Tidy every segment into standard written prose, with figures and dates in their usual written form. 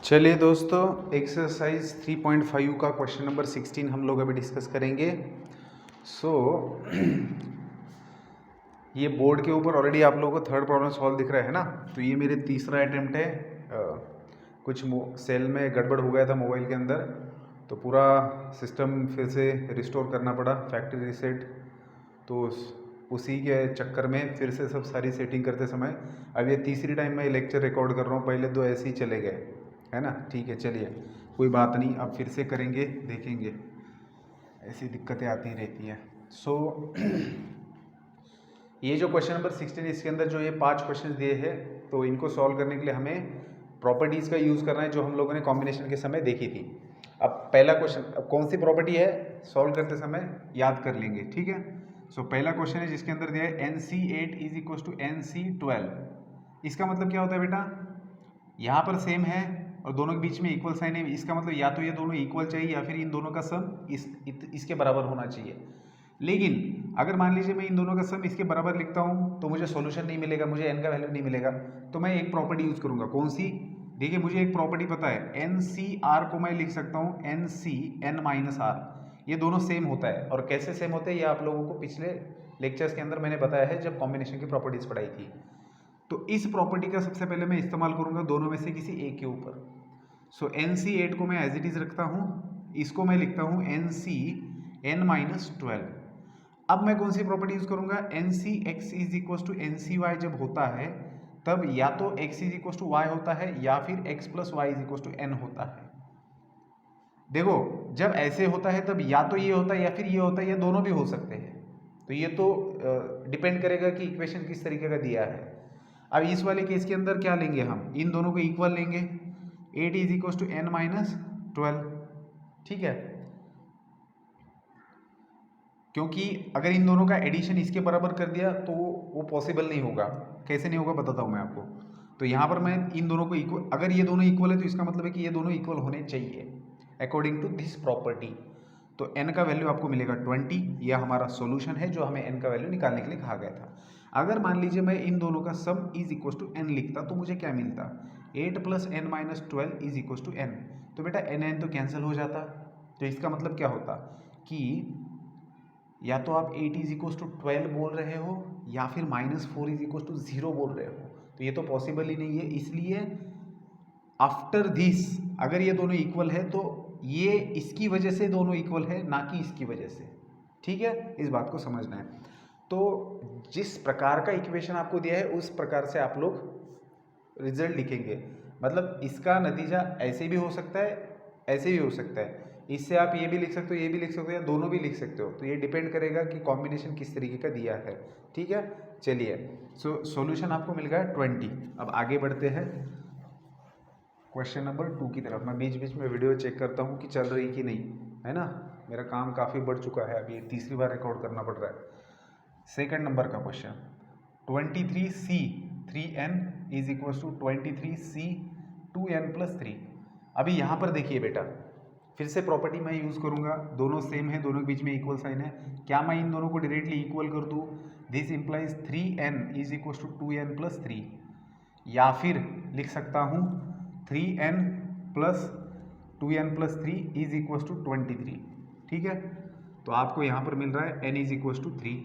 चलिए दोस्तों, एक्सरसाइज 3.5 का क्वेश्चन नंबर 16 हम लोग अभी डिस्कस करेंगे। ये बोर्ड के ऊपर ऑलरेडी आप लोगों को थर्ड प्रॉब्लम सॉल्व दिख रहा है ना। तो ये मेरे तीसरा अटेम्प्ट है। कुछ सेल में गड़बड़ हो गया था मोबाइल के अंदर, तो पूरा सिस्टम फिर से रिस्टोर करना पड़ा, फैक्ट्री रीसेट। तो उसी के चक्कर में फिर से सब सारी सेटिंग करते समय अब ये तीसरी टाइम मैं लेक्चर रिकॉर्ड कर रहा हूँ। पहले दो ऐसे ही चले गए, है ना। ठीक है, चलिए कोई बात नहीं, अब फिर से करेंगे, देखेंगे। ऐसी दिक्कतें आती रहती हैं। ये जो क्वेश्चन नंबर 16, इसके अंदर जो ये 5 क्वेश्चन दिए हैं, तो इनको सॉल्व करने के लिए हमें प्रॉपर्टीज़ का यूज़ करना है जो हम लोगों ने कॉम्बिनेशन के समय देखी थी। अब पहला क्वेश्चन, अब कौन सी प्रॉपर्टी है सॉल्व करते समय याद कर लेंगे, ठीक है। पहला क्वेश्चन है जिसके अंदर दिया है NC8 = NC12। इसका मतलब क्या होता है बेटा, यहाँ पर सेम है और दोनों के बीच में इक्वल साइन है। इसका मतलब या तो ये दोनों इक्वल चाहिए या फिर इन दोनों का सम इसके बराबर होना चाहिए। लेकिन अगर मान लीजिए मैं इन दोनों का सम इसके बराबर लिखता हूँ तो मुझे सॉल्यूशन नहीं मिलेगा, मुझे n का वैल्यू नहीं मिलेगा। तो मैं एक प्रॉपर्टी यूज़ करूँगा, कौन सी? देखिए, मुझे एक प्रॉपर्टी पता है, NCR को मैं लिख सकता हूँ NCN-R। ये दोनों सेम होता है। और कैसे सेम होते हैं ये आप लोगों को पिछले लेक्चर्स के अंदर मैंने बताया है जब कॉम्बिनेशन की प्रॉपर्टीज़ पढ़ाई थी। तो इस प्रॉपर्टी का सबसे पहले मैं इस्तेमाल करूंगा दोनों में से किसी एक के ऊपर। NC8 को मैं एज इट इज रखता हूँ, इसको मैं लिखता हूँ NCN-12। अब मैं कौन सी प्रॉपर्टी यूज करूंगा? NCX = NCY जब होता है तब या तो x = y होता है या फिर x + y = n होता है। देखो, जब ऐसे होता है तब या तो ये होता है या फिर ये होता है, या दोनों भी हो सकते हैं। तो ये तो डिपेंड करेगा कि इक्वेशन किस तरीके का दिया है। अब इस वाले केस के अंदर क्या लेंगे, हम इन दोनों को इक्वल लेंगे। 8 = n-12, ठीक है। क्योंकि अगर इन दोनों का एडिशन इसके बराबर कर दिया तो वो पॉसिबल नहीं होगा। कैसे नहीं होगा बताता हूँ मैं आपको। तो यहाँ पर मैं इन दोनों को इक्वल, अगर ये दोनों इक्वल है तो इसका मतलब है कि ये दोनों इक्वल होने चाहिए अकॉर्डिंग टू दिस प्रॉपर्टी। तो n का वैल्यू आपको मिलेगा 20। यह हमारा सॉल्यूशन है जो हमें n का वैल्यू निकालने के लिए कहा गया था। अगर मान लीजिए मैं इन दोनों का सम = n लिखता तो मुझे क्या मिलता? 8 + n-12 = n। तो बेटा n तो कैंसिल हो जाता। तो इसका मतलब क्या होता कि या तो आप 8 = 12 बोल रहे हो या फिर -4 = 0 बोल रहे हो। तो ये तो पॉसिबल ही नहीं है। इसलिए आफ्टर दिस अगर ये दोनों इक्वल है तो ये इसकी वजह से दोनों इक्वल है, ना कि इसकी वजह से। ठीक है, इस बात को समझना है। तो जिस प्रकार का इक्वेशन आपको दिया है उस प्रकार से आप लोग रिजल्ट लिखेंगे। मतलब इसका नतीजा ऐसे भी हो सकता है, ऐसे भी हो सकता है। इससे आप ये भी लिख सकते हो, ये भी लिख सकते हो, या दोनों भी लिख सकते हो। तो ये डिपेंड करेगा कि कॉम्बिनेशन किस तरीके का दिया है। ठीक है, चलिए। सॉल्यूशन आपको मिल गया 20। अब आगे बढ़ते हैं क्वेश्चन नंबर 2 की तरफ। मैं बीच बीच में वीडियो चेक करता हूँ कि चल रही कि नहीं, है ना। मेरा काम काफ़ी बढ़ चुका है, अभी तीसरी बार रिकॉर्ड करना पड़ रहा है। सेकंड नंबर का question, 23C 3n = 23C 2n + 3। अभी यहाँ पर देखिए बेटा, फिर से प्रॉपर्टी मैं यूज़ करूँगा, दोनों सेम है, दोनों के बीच में इक्वल साइन है। क्या मैं इन दोनों को डायरेक्टली इक्वल कर दूँ? दिस इम्प्लाइज 3n = 2n + 3, या फिर लिख सकता हूँ 3n + 2n + 3 = 23। ठीक है, तो आपको यहाँ पर मिल रहा है n = 3,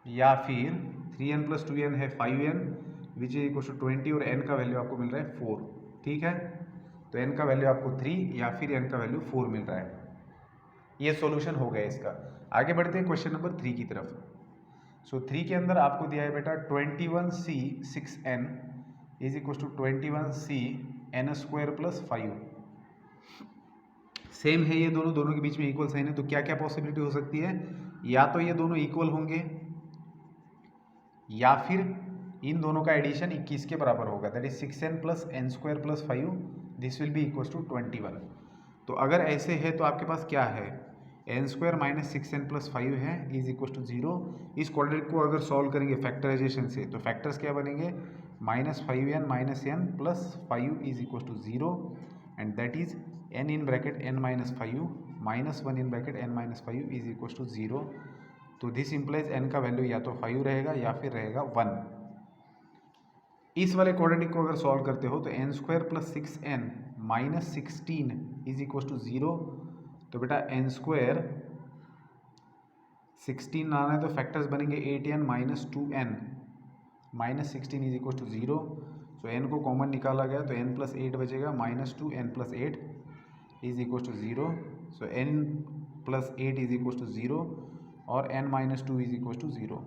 या फिर 3n + 2n है 5n विच = 20, और n का वैल्यू आपको मिल रहा है 4। ठीक है, तो n का वैल्यू आपको 3 या फिर n का वैल्यू 4 मिल रहा है। ये सॉल्यूशन हो गया इसका। आगे बढ़ते हैं क्वेश्चन नंबर 3 की तरफ। 3 के अंदर आपको दिया है बेटा 21C 6n = 21C n² + 5। Same है ये दोनों, दोनों के बीच में इक्वल साइन है। तो क्या क्या पॉसिबिलिटी हो सकती है? या तो ये दोनों इक्वल होंगे या फिर इन दोनों का एडिशन 21 के बराबर होगा, that is 6n + n² + 5, this will be = 21। तो अगर ऐसे है तो आपके पास क्या है? n² - 6n + 5 है = 0। इस क्वाड्रेटिक को अगर सॉल्व करेंगे फैक्टराइजेशन से तो फैक्टर्स क्या बनेंगे? -5n - n + 5 = 0, and that is n (n - 5 -1 (n - 5) = 0। तो दिस इम्प्लाइज n का वैल्यू या तो 5 रहेगा या फिर रहेगा 1। इस वाले क्वाड्रेटिक को अगर सॉल्व करते हो तो N square plus 6n minus 16 is equal to 0। तो बेटा एन स्क्वायर 16 आना है तो फैक्टर्स बनेंगे 8n minus 2n minus 16 is equal to 0। So n को कॉमन निकाला गया तो n प्लस 8 बचेगा minus 2n plus 8 is equal to 0। So n plus 8 is equal to 0 और n minus 2 is equal to 0।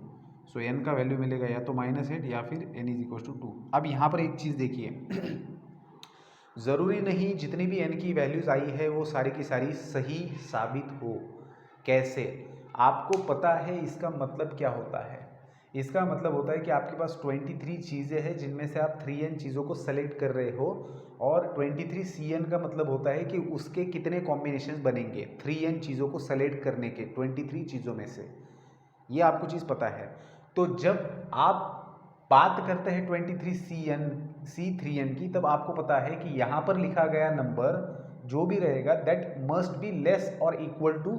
So n का value मिलेगा या तो -8 या फिर n इज इक्वल टू 2। अब यहाँ पर एक चीज़ देखिए ज़रूरी नहीं जितनी भी n की वैल्यूज़ आई है वो सारी की सारी सही साबित हो। कैसे? आपको पता है इसका मतलब क्या होता है? इसका मतलब होता है कि आपके पास 23 चीज़ें हैं जिनमें से आप 3n चीज़ों को सेलेक्ट कर रहे हो और 23cn का मतलब होता है कि उसके कितने कॉम्बिनेशन बनेंगे 3n चीज़ों को सेलेक्ट करने के 23 चीज़ों में से। ये आपको चीज़ पता है। तो जब आप बात करते हैं 23cn C3n की तब आपको पता है कि यहाँ पर लिखा गया नंबर जो भी रहेगा दैट मस्ट बी लेस और इक्वल टू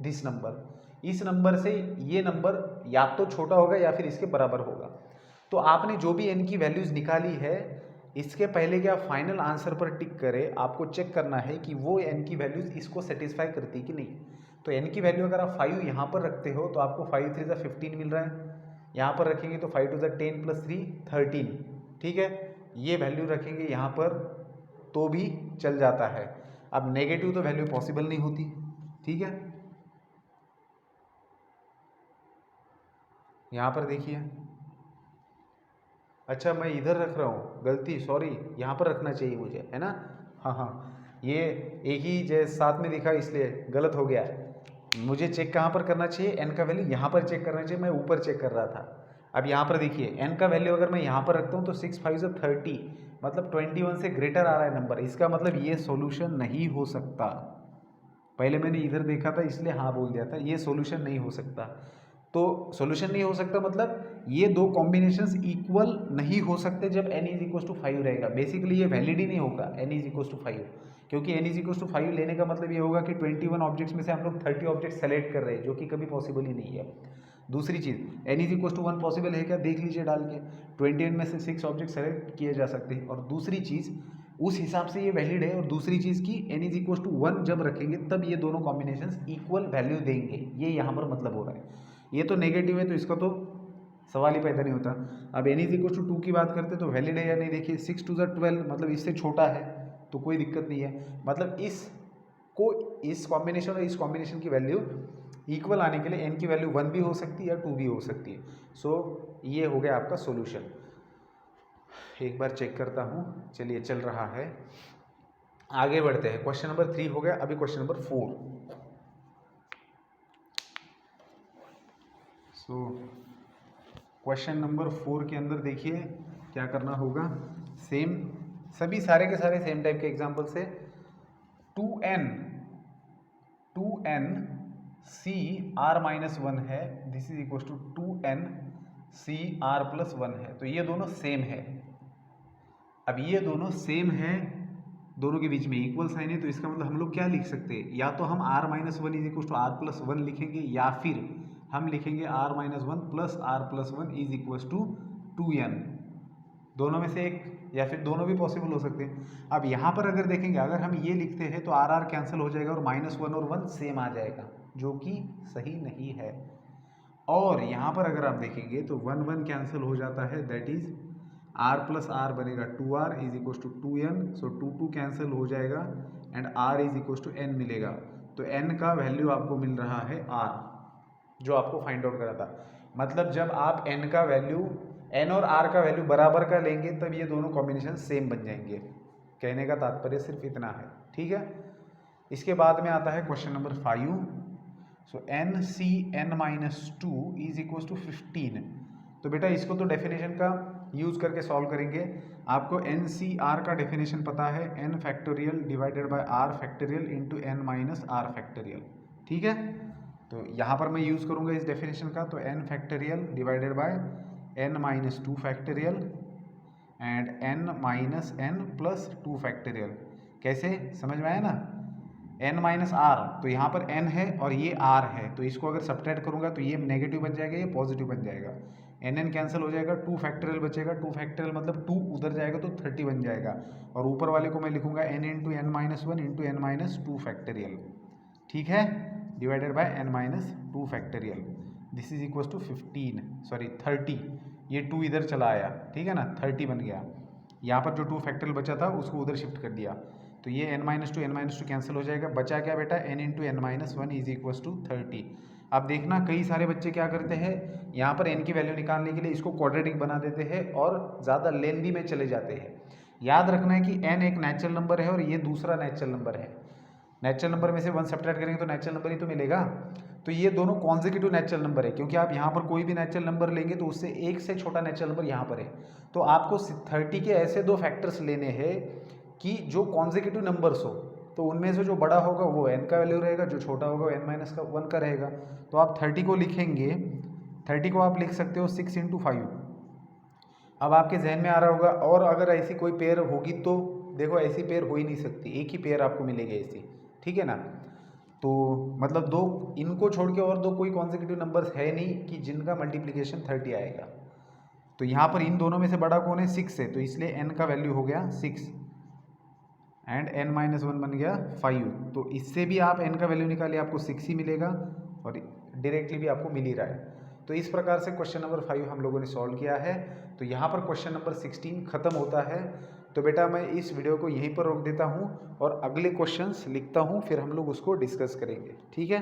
दिस नंबर। इस नंबर से ये नंबर या तो छोटा होगा या फिर इसके बराबर होगा। तो आपने जो भी n की वैल्यूज़ निकाली है इसके पहले कि आप फाइनल आंसर पर टिक करें आपको चेक करना है कि वो n की वैल्यूज़ इसको सेटिस्फाई करती कि नहीं। तो n की वैल्यू अगर आप 5 यहाँ पर रखते हो तो आपको 5 3 ज़ा 15 मिल रहा है। यहाँ पर रखेंगे तो 5 2 ज़ा 10 प्लस 3 13। ठीक है, ये वैल्यू रखेंगे यहाँ पर तो भी चल जाता है। अब नेगेटिव तो वैल्यू पॉसिबल नहीं होती। ठीक है, यहाँ पर देखिए, अच्छा मैं इधर रख रहा हूँ, गलती, सॉरी, यहाँ पर रखना चाहिए मुझे, है ना। हाँ हाँ, ये एक ही जैसे साथ में लिखा इसलिए गलत हो गया। मुझे चेक कहाँ पर करना चाहिए? n का वैल्यू यहाँ पर चेक करना चाहिए, मैं ऊपर चेक कर रहा था। अब यहाँ पर देखिए n का वैल्यू अगर मैं यहाँ पर रखता हूँ तो 6 5 से 30 मतलब 21 से ग्रेटर आ रहा है नंबर। इसका मतलब ये सॉल्यूशन नहीं हो सकता। पहले मैंने इधर देखा था इसलिए हाँ बोल दिया था, ये सॉल्यूशन नहीं हो सकता। तो सॉल्यूशन नहीं हो सकता मतलब ये दो कॉम्बिनेशंस इक्वल नहीं हो सकते जब n इज इक्वल टू 5 रहेगा। बेसिकली ये वैलिड ही नहीं होगा n इज इक्वल टू 5, क्योंकि n इज इक्वल टू 5 लेने का मतलब ये होगा कि 21 ऑब्जेक्ट्स में से हम लोग 30 ऑब्जेक्ट सेलेक्ट कर रहे हैं, जो कि कभी पॉसिबल ही नहीं है। दूसरी चीज़, n is equal to 1 possible है क्या? देख लीजिए डाल के, 21 में से 6 ऑब्जेक्ट सेलेक्ट किए जा सकते हैं। और दूसरी चीज़ उस हिसाब से ये वैलिड है। और दूसरी चीज़ की n इज इक्वल टू 1 जब रखेंगे तब ये दोनों कॉम्बिनेशंस इक्वल वैल्यू देंगे, ये यहाँ पर मतलब हो रहा है। ये तो नेगेटिव है तो इसका तो सवाल ही पैदा नहीं होता। अब n इज इक्वल टू 2 की बात करते तो वैलिड है या नहीं, देखिए 6 2 ज़ा 12 मतलब इससे छोटा है तो कोई दिक्कत नहीं है। मतलब इस कॉम्बिनेशन और इस कॉम्बिनेशन की वैल्यू इक्वल आने के लिए n की वैल्यू 1 भी हो सकती है या 2 भी हो सकती है। सो ये हो गया आपका सॉल्यूशन। एक बार चेक करता हूँ, चलिए चल रहा है, आगे बढ़ते हैं। क्वेश्चन नंबर 3 हो गया, अभी question number 4। So question number 4 के अंदर देखिए क्या करना होगा। सेम, सभी सारे के सारे सेम टाइप के एग्जाम्पल से 2n c r माइनस 1 है, this is equal to 2n c r plus 1 है। तो ये दोनों सेम है। अब ये दोनों सेम है, दोनों के बीच में इक्वल साइन है, तो इसका मतलब हम लोग क्या लिख सकते हैं? या तो हम r minus 1 is equal to r plus 1 लिखेंगे या फिर हम लिखेंगे r minus 1 plus r plus 1 is equal to 2n। दोनों में से एक या फिर दोनों भी पॉसिबल हो सकते हैं। अब यहाँ पर अगर देखेंगे, अगर हम ये लिखते हैं तो आर आर कैंसिल हो जाएगा और -1 और 1 सेम आ जाएगा, जो कि सही नहीं है। और यहाँ पर अगर आप देखेंगे तो 1 1 कैंसिल हो जाता है, that is r plus R बनेगा 2r is equal to 2n। So 2 2 cancel हो जाएगा and r is equal to n मिलेगा। तो n का वैल्यू आपको मिल रहा है r, जो आपको फाइंड आउट करा था। मतलब जब आप n का वैल्यू, n और r का वैल्यू बराबर का लेंगे तब ये दोनों कॉम्बिनेशन सेम बन जाएंगे। कहने का तात्पर्य सिर्फ इतना है, ठीक है। इसके बाद में आता है question number 5। So n c n minus 2 is equal to 15। तो बेटा इसको तो डेफिनेशन का यूज़ करके सॉल्व करेंगे। आपको n c r का डेफिनेशन पता है, n factorial divided by r factorial into n minus r factorial, ठीक है। तो यहाँ पर मैं यूज़ करूँगा इस डेफिनेशन का, तो n factorial divided by n minus 2 factorial and n minus n plus 2 factorial. कैसे, समझ में आया ना? n माइनस आर, तो यहाँ पर n है और ये r है, तो इसको अगर सब्ट्रैक्ट करूँगा तो ये नेगेटिव बन जाएगा, ये पॉजिटिव बन जाएगा। एन कैंसिल हो जाएगा, 2 फैक्टोरियल बचेगा, 2 फैक्टोरियल मतलब 2 उधर जाएगा तो 30 बन जाएगा, और ऊपर वाले को मैं लिखूंगा n into N minus one into N minus two factorial, ठीक है, divided by n minus two factorial. This is equal to 30, ये 2 इधर चला आया, ठीक है ना, 30 बन गया। यहाँ पर जो 2 फैक्टोरियल बचा था उसको उधर शिफ्ट कर दिया, तो ये n माइनस टू कैंसिल हो जाएगा, बचा क्या बेटा, n into N minus one is equal to 30। अब देखना कई सारे बच्चे क्या करते हैं, यहाँ पर n की वैल्यू निकालने के लिए इसको क्वाड्रेटिक बना देते हैं और ज़्यादा लेंदी में चले जाते हैं। याद रखना है कि n एक नेचुरल नंबर है और ये दूसरा नेचुरल नंबर है। नेचुरल नंबर में से 1 सब्ट्रैक्ट करेंगे तो नेचुरल नंबर ही तो मिलेगा। तो ये दोनों कॉन्जिक्यूटिव नेचुरल नंबर है, क्योंकि आप यहाँ पर कोई भी नेचुरल नंबर लेंगे तो उससे एक से छोटा नेचुरल नंबर यहाँ पर है। तो आपको 30 के ऐसे 2 फैक्टर्स लेने हैं कि जो कॉन्जिक्यूटिव नंबर्स हो, तो उनमें से जो बड़ा होगा वो n का वैल्यू रहेगा, जो छोटा होगा वो n माइनस का 1 का रहेगा। तो आप 30 को लिखेंगे, 30 को आप लिख सकते हो 6 इंटू 5। अब आपके जहन में आ रहा होगा, और अगर ऐसी कोई पेयर होगी तो देखो ऐसी पेयर हो ही नहीं सकती, एक ही पेयर आपको मिलेगी ऐसी, ठीक है ना। तो मतलब दो, इनको छोड़ के और दो कोई कॉन्जिक्यूटिव नंबर्स है नहीं कि जिनका मल्टीप्लिकेशन 30 आएगा। तो यहाँ पर इन दोनों में से बड़ा कौन है, 6 है, तो इसलिए n का वैल्यू हो गया 6 एंड n माइनस वन बन गया 5। तो इससे भी आप n का वैल्यू निकालिए, आपको 6 ही मिलेगा, और डायरेक्टली भी आपको मिल ही रहा है। तो इस प्रकार से क्वेश्चन नंबर 5 हम लोगों ने सॉल्व किया है। तो यहाँ पर क्वेश्चन नंबर 16 खत्म होता है। तो बेटा मैं इस वीडियो को यहीं पर रोक देता हूँ और अगले क्वेश्चंस लिखता हूँ, फिर हम लोग उसको डिस्कस करेंगे, ठीक है।